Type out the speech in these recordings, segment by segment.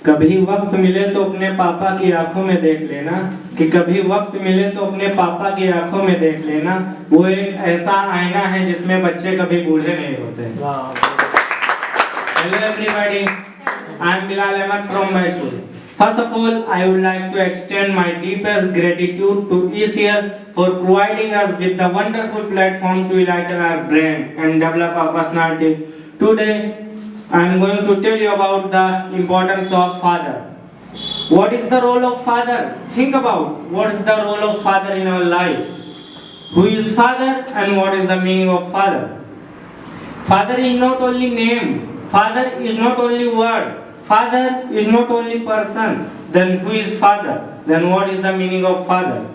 कभी वक्त मिले तो अपने पापा की आंखों में देख लेना, कि कभी वक्त मिले तो अपने पापा की आंखों में देख लेना, वो एक ऐसा आईना है जिसमें बच्चे कभी बूढ़े नहीं होते। Hello everybody, I am Bilal Ahmad from my school. First of all, I would like to extend my deepest gratitude to ECL for providing us with the wonderful platform to enlighten our brain and develop our personality. Today, I am going to tell you about the importance of father. What is the role of father? Think about what is the role of father in our life. Who is father and what is the meaning of father? Father is not only name, father is not only word, father is not only person. Then who is father? Then what is the meaning of father?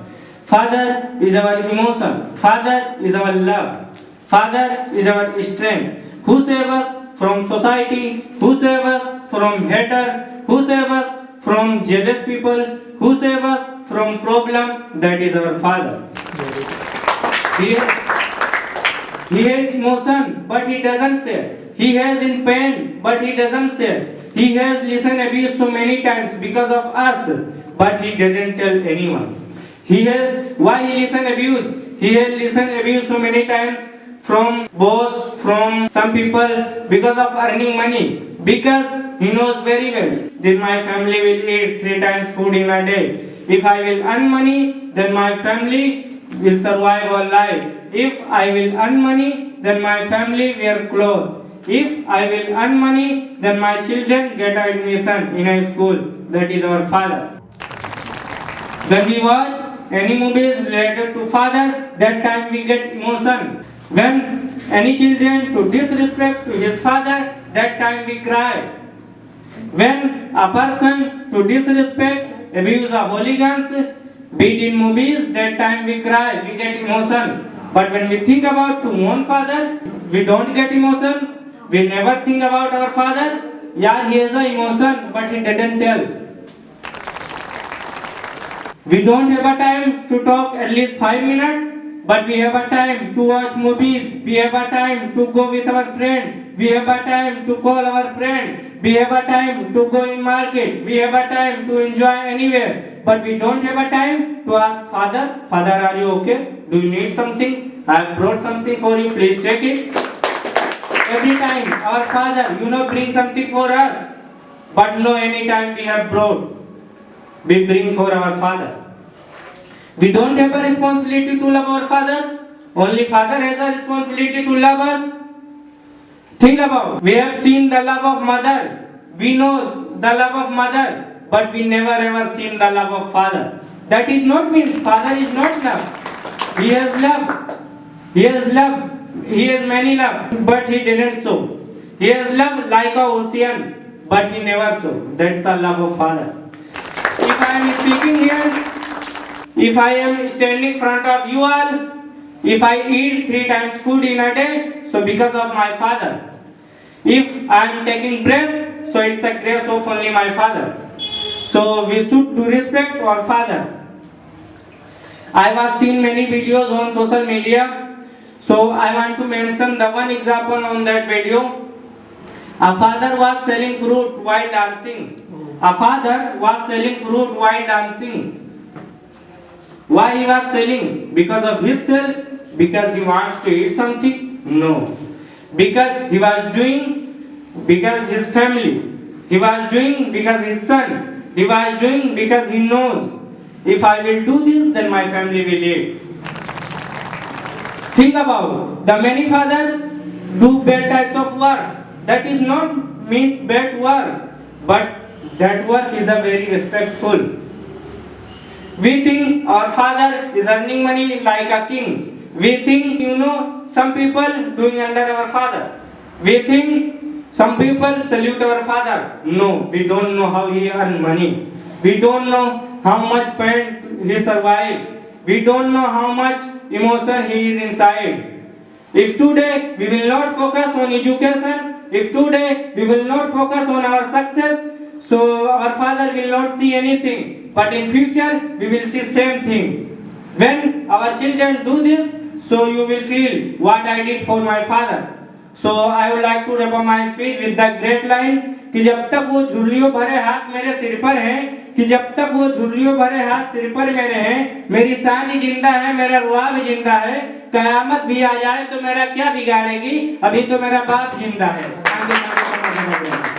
Father is our emotion, father is our love, father is our strength. Who saves us from society? Who saves us from hater? Who saves us from jealous people? Who saves us from problem? That is our father. He has emotion, but he doesn't share. He has in pain, but he doesn't share. He has listened abuse so many times because of us, but he didn't tell anyone. Why he listened abuse? He has listened abuse so many times from boss, from some people because of earning money. Because he knows very well that my family will eat 3 times food in a day. If I will earn money, then my family will survive all life. If I will earn money, then my family wear clothes. If I will earn money, then my children get admission in a school. That is our father. When we watch any movies related to father, that time we get emotion. When any children to disrespect to his father, that time we cry. When a person to disrespect, abuse a hooligans, beat in movies, that time we cry, we get emotion. But when we think about to own father, we don't get emotion. We never think about our father. Yeah, he has an emotion, but he didn't tell. We don't have a time to talk at least 5 minutes, but we have a time to watch movies. We have a time to go with our friend. We have a time to call our friend. We have a time to go in market. We have a time to enjoy anywhere. But we don't have a time to ask father, father, are you okay? Do you need something? I have brought something for you. Please take it. Every time our father, bring something for us. But no, any time we have brought, we bring for our father. We don't have a responsibility to love our father. Only father has a responsibility to love us. Think about, we have seen the love of mother. We know the love of mother, but we never ever seen the love of father. That is not mean father is not love. He has love. He has love. He has many love, but he didn't show. He has love like a ocean, but he never show. That's the love of father. If I am speaking here, if I am standing in front of you all, if I eat 3 times food in a day, so because of my father. If I am taking breath, so it's a grace of only my father. So we should do respect our father. I was seen many videos on social media. So I want to mention the one example on that video. A father was selling fruit while dancing. A father was selling fruit while dancing. Why he was selling? Because of his self? Because he wants to eat something? No. Because he was doing because his family. He was doing because his son. He was doing because he knows, if I will do this, then my family will eat. Think about, the many fathers do bad types of work. That is not means bad work, but that work is a very respectful. We think our father is earning money like a king. We think, some people doing under our father. We think some people salute our father. No, we don't know how he earn money. We don't know how much pain he survived. We don't know how much emotion he is inside. If today we will not focus on education, if today we will not focus on our success, so our father will not see anything. But in future we will see same thing. When our children do this, so you will feel what I did for my father. So I would like to wrap up my speech with the great line कि जब तक वो झुर्रियों भरे हाथ मेरे सिर पर हैं, कि जब तक वो झुर्रियों भरे हाथ सिर पर मेरे हैं, मेरी शान ही जिंदा है, मेरा रुआ भी जिंदा है, कयामत भी आ जाए तो मेरा क्या बिगाड़ेगी, अभी तो मेरा बाप जिंदा है।